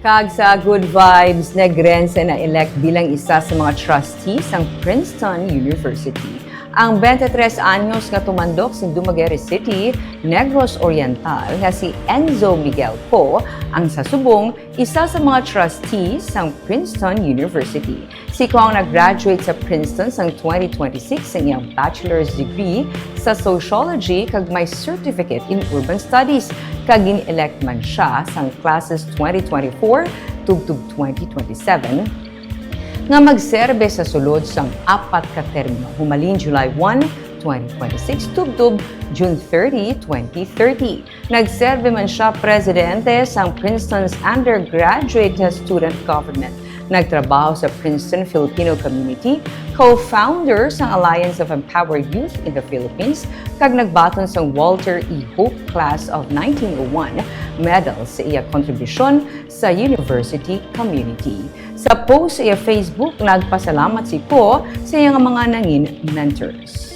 Kag sa Good Vibes, Negrense na elect bilang isa sa mga trustees ng Princeton University. Ang 23 anyos nga tumandok sa Dumaguete City, Negros Oriental nga si Enzo Miguel po ang sasubong isa sa mga trustees ng Princeton University. Si ko ang nag-graduate sa Princeton sa 2026 sa iyang bachelor's degree sa sociology kag may certificate in urban studies kag gin-elect man siya sa classes 2024 tugtog 2027 nga magserbe sa sulod sang 4 ka termino humalin July 1, 2026 tugtog June 30, 2030. Nagserbe man siya presidente sang Princeton's undergraduate student government. Nagtrabaho sa Princeton Filipino Community, co-founder sang Alliance of Empowered Youth in the Philippines, kag nagbaton sang Walter E. Hope Class of 1901 medal sa iya kontribusyon sa university community. Sa post sa iya Facebook, nagpasalamat si Ko sa iyang mga nangin mentors.